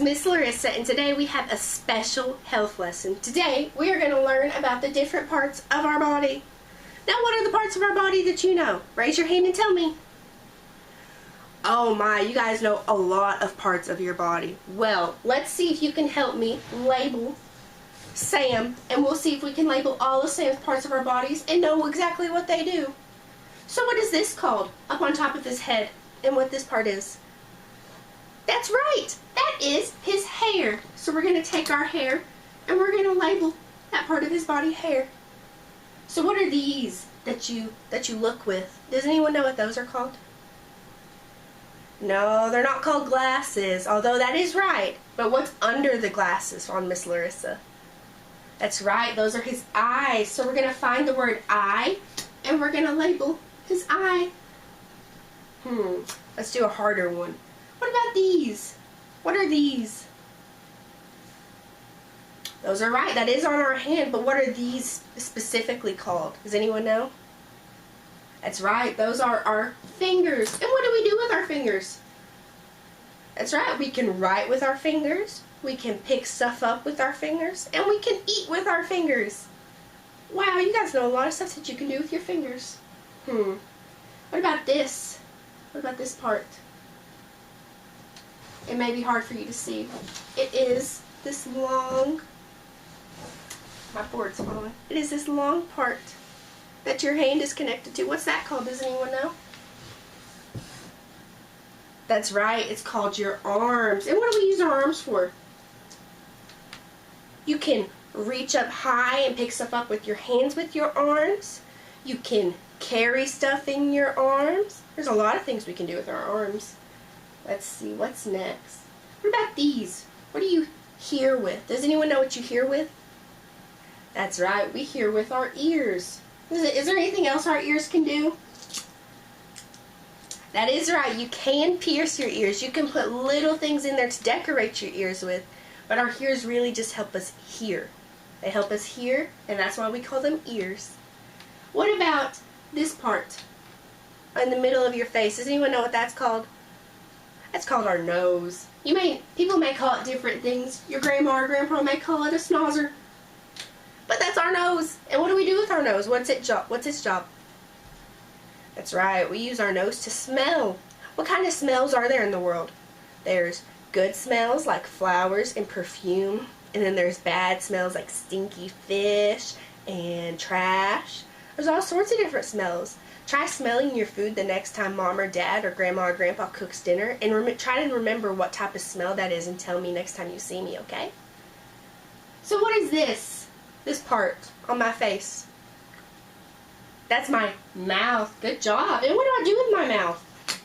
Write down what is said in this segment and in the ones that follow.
Miss Larissa, and today we have a special health lesson. Today we are going to learn about the different parts of our body. Now, what are the parts of our body that you know? Raise your hand and tell me. Oh my, you guys know a lot of parts of your body. Well, let's see if you can help me label Sam, and we'll see if we can label all of Sam's parts of our bodies and know exactly what they do. So what is this called up on top of his head, and what this part is? That's right, that is his hair. So we're going to take our hair and we're going to label that part of his body hair. So what are these that you look with? Does anyone know what those are called? No, they're not called glasses, although that is right. But what's under the glasses on Miss Larissa? That's right, those are his eyes. So we're going to find the word eye and we're going to label his eye. Let's do a harder one. What about these? What are these? Those are right. That is on our hand, but what are these specifically called? Does anyone know? That's right. Those are our fingers. And what do we do with our fingers? That's right. We can write with our fingers. We can pick stuff up with our fingers. And we can eat with our fingers. Wow, you guys know a lot of stuff that you can do with your fingers. What about this? What about this part? It may be hard for you to see. It is this long, my board's falling. It is this long part that your hand is connected to. What's that called? Does anyone know? That's right, it's called your arms. And what do we use our arms for? You can reach up high and pick stuff up with your hands with your arms. You can carry stuff in your arms. There's a lot of things we can do with our arms. Let's see, what's next? What about these? What do you hear with? Does anyone know what you hear with? That's right, we hear with our ears. Is there anything else our ears can do? That is right, you can pierce your ears. You can put little things in there to decorate your ears with, but our ears really just help us hear. They help us hear, and that's why we call them ears. What about this part in the middle of your face? Does anyone know what that's called? That's called our nose. People may call it different things. Your grandma or grandpa may call it a snozzer. But that's our nose. And what do we do with our nose? What's its job? That's right, we use our nose to smell. What kind of smells are there in the world? There's good smells like flowers and perfume. And then there's bad smells like stinky fish and trash. There's all sorts of different smells. Try smelling your food the next time mom or dad or grandma or grandpa cooks dinner, and try to remember what type of smell that is and tell me next time you see me, okay? So what is this? This part on my face? That's my mouth. Good job. And what do I do with my mouth?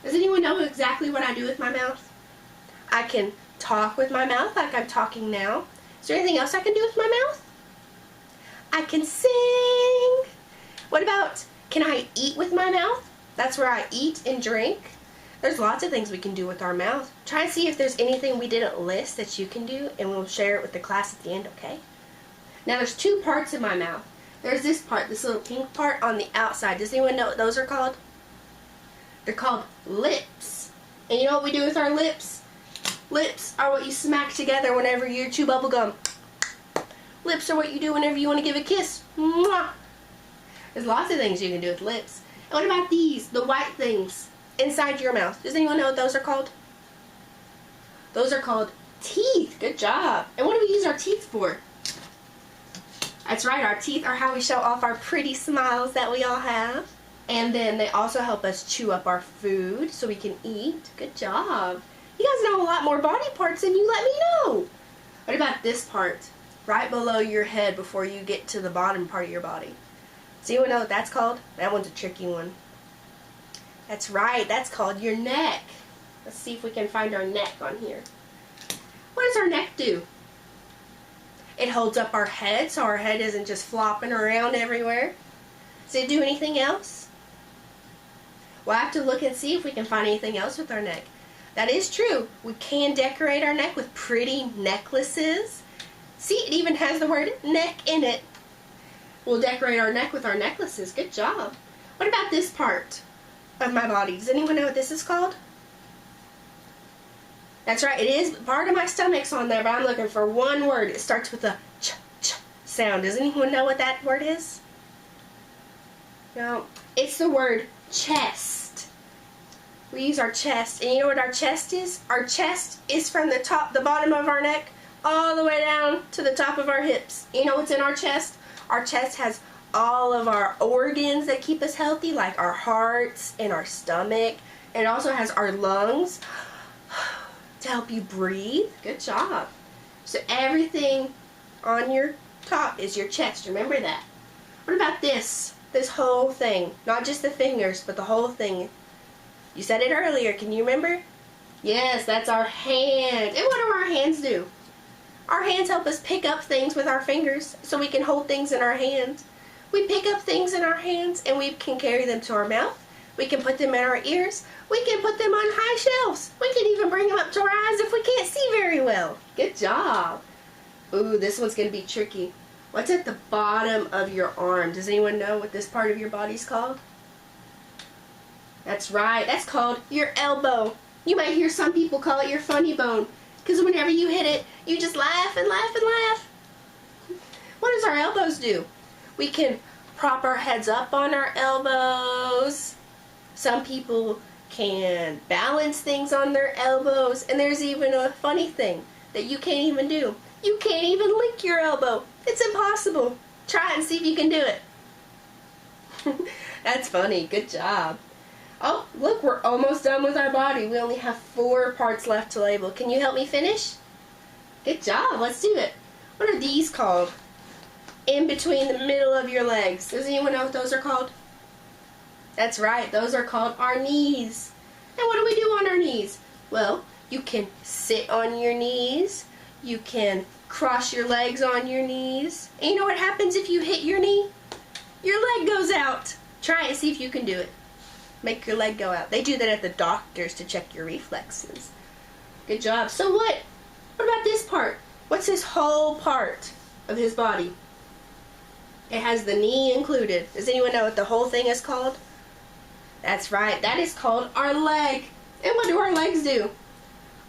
Does anyone know exactly what I do with my mouth? I can talk with my mouth like I'm talking now. Is there anything else I can do with my mouth? I can sing. What about, can I eat with my mouth? That's where I eat and drink. There's lots of things we can do with our mouth. Try and see if there's anything we didn't list that you can do, and we'll share it with the class at the end, okay? Now there's two parts of my mouth. There's this part, this little pink part on the outside. Does anyone know what those are called? They're called lips. And you know what we do with our lips? Lips are what you smack together whenever you chew bubble gum. Lips are what you do whenever you want to give a kiss. Mwah! There's lots of things you can do with lips. And what about these, the white things inside your mouth? Does anyone know what those are called? Those are called teeth. Good job. And what do we use our teeth for? That's right, our teeth are how we show off our pretty smiles that we all have. And then they also help us chew up our food so we can eat. Good job. You guys know a lot more body parts than you let me know. What about this part? Right below your head before you get to the bottom part of your body. Does anyone know what that's called? That one's a tricky one. That's right, that's called your neck. Let's see if we can find our neck on here. What does our neck do? It holds up our head so our head isn't just flopping around everywhere. Does it do anything else? We'll have to look and see if we can find anything else with our neck. That is true. We can decorate our neck with pretty necklaces. See, it even has the word neck in it. We'll decorate our neck with our necklaces. Good job. What about this part of my body? Does anyone know what this is called? That's right, it is part of my stomach's on there, but I'm looking for one word. It starts with a ch sound. Does anyone know what that word is? No, it's the word chest. We use our chest, and you know what our chest is? Our chest is from the bottom of our neck, all the way down to the top of our hips. You know what's in our chest? Our chest has all of our organs that keep us healthy, like our hearts and our stomach. And it also has our lungs to help you breathe. Good job. So everything on your top is your chest. Remember that. What about this? This whole thing. Not just the fingers, but the whole thing. You said it earlier. Can you remember? Yes, that's our hand. And what do our hands do? Our hands help us pick up things with our fingers so we can hold things in our hands. We pick up things in our hands and we can carry them to our mouth. We can put them in our ears. We can put them on high shelves. We can even bring them up to our eyes if we can't see very well. Good job. Ooh, this one's going to be tricky. What's at the bottom of your arm? Does anyone know what this part of your body's called? That's right. That's called your elbow. You might hear some people call it your funny bone, because whenever you hit it, you just laugh and laugh and laugh. What does our elbows do? We can prop our heads up on our elbows. Some people can balance things on their elbows. And there's even a funny thing that you can't even do. You can't even lick your elbow. It's impossible. Try it and see if you can do it. That's funny. Good job. Oh, look, we're almost done with our body. We only have 4 parts left to label. Can you help me finish? Good job. Let's do it. What are these called? In between the middle of your legs. Does anyone know what those are called? That's right. Those are called our knees. And what do we do on our knees? Well, you can sit on your knees. You can cross your legs on your knees. And you know what happens if you hit your knee? Your leg goes out. Try it and see if you can do it. Make your leg go out. They do that at the doctors to check your reflexes. Good job. So what? What about this part? What's this whole part of his body? It has the knee included. Does anyone know what the whole thing is called? That's right. That is called our leg. And what do our legs do?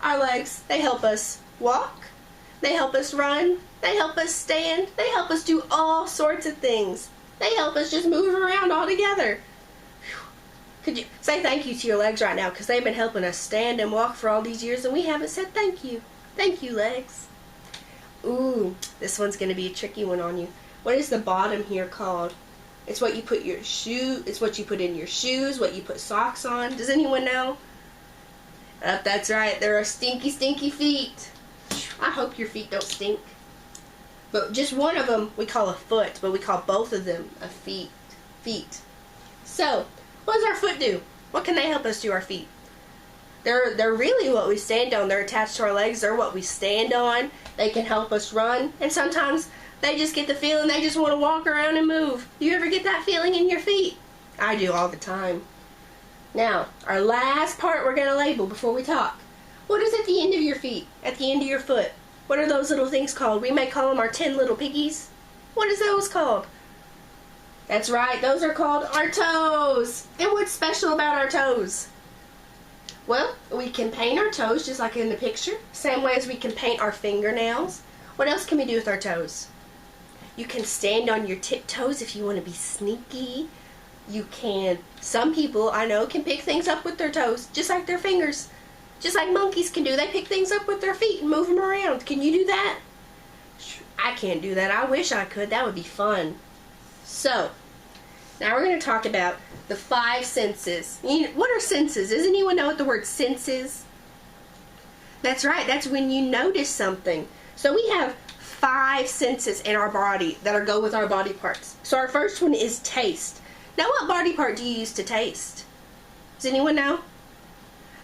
Our legs, they help us walk. They help us run. They help us stand. They help us do all sorts of things. They help us just move around all together. Could you say thank you to your legs right now, because they've been helping us stand and walk for all these years and we haven't said thank you. Thank you, legs. Ooh, this one's going to be a tricky one on you. What is the bottom here called? It's what you put in your shoes, what you put socks on. Does anyone know? That's right. There are stinky, stinky feet. I hope your feet don't stink. But just one of them we call a foot, but we call both of them a feet. So, what does our foot do? What can they help us do, our feet? They're really what we stand on. They're attached to our legs. They're what we stand on. They can help us run. And sometimes they just get the feeling they just want to walk around and move. Do you ever get that feeling in your feet? I do all the time. Now, our last part we're going to label before we talk. What is at the end of your feet? At the end of your foot? What are those little things called? We may call them our 10 little piggies. What is those called? That's right, those are called our toes. And what's special about our toes? Well, we can paint our toes just like in the picture. Same way as we can paint our fingernails. What else can we do with our toes? You can stand on your tiptoes if you want to be sneaky. You can, some people I know can pick things up with their toes, just like their fingers. Just like monkeys can do. They pick things up with their feet and move them around. Can you do that? I can't do that. I wish I could. That would be fun. So, now we're going to talk about the 5 senses. What are senses? Does anyone know what the word sense is? That's right. That's when you notice something. So we have 5 senses in our body that go with our body parts. So our first one is taste. Now what body part do you use to taste? Does anyone know?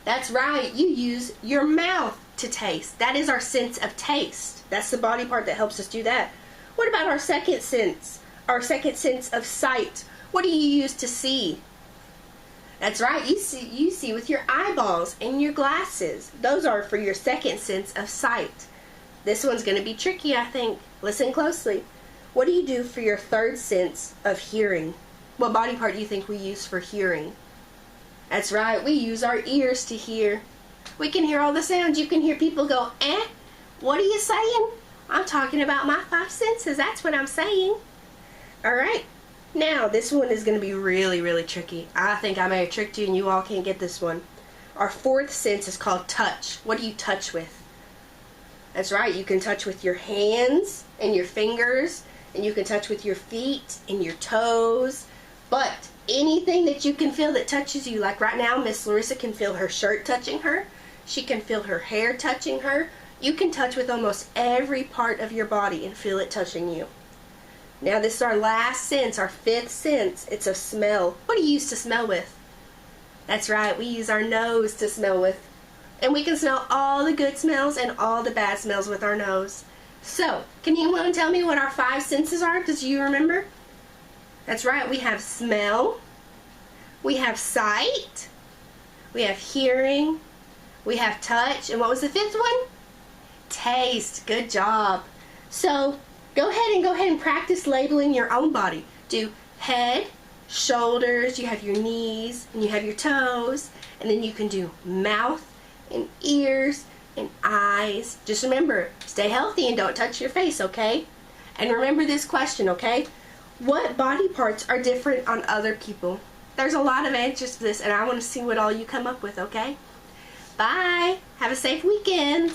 That's right. You use your mouth to taste. That is our sense of taste. That's the body part that helps us do that. What about our second sense? Our second sense of sight. What do you use to see? That's right. You see with your eyeballs and your glasses. Those are for your second sense of sight. This one's going to be tricky, I think. Listen closely. What do you do for your third sense of hearing? What body part do you think we use for hearing? That's right. We use our ears to hear. We can hear all the sounds. You can hear people go, eh? What are you saying? I'm talking about my five senses. That's what I'm saying. All right. Now, this one is going to be really, really tricky. I think I may have tricked you and you all can't get this one. Our fourth sense is called touch. What do you touch with? That's right. You can touch with your hands and your fingers, and you can touch with your feet and your toes. But anything that you can feel that touches you, like right now, Miss Larissa can feel her shirt touching her. She can feel her hair touching her. You can touch with almost every part of your body and feel it touching you. Now this is our last sense, our fifth sense. It's a smell. What do you use to smell with? That's right, we use our nose to smell with. And we can smell all the good smells and all the bad smells with our nose. So, can anyone tell me what our five senses are? Does you remember? That's right, we have smell, we have sight, we have hearing, we have touch, and what was the fifth one? Taste. Good job. So, go ahead and practice labeling your own body. Do head, shoulders, you have your knees, and you have your toes, and then you can do mouth and ears and eyes. Just remember, stay healthy and don't touch your face, okay? And remember this question, okay? What body parts are different on other people? There's a lot of answers to this, and I want to see what all you come up with, okay? Bye. Have a safe weekend.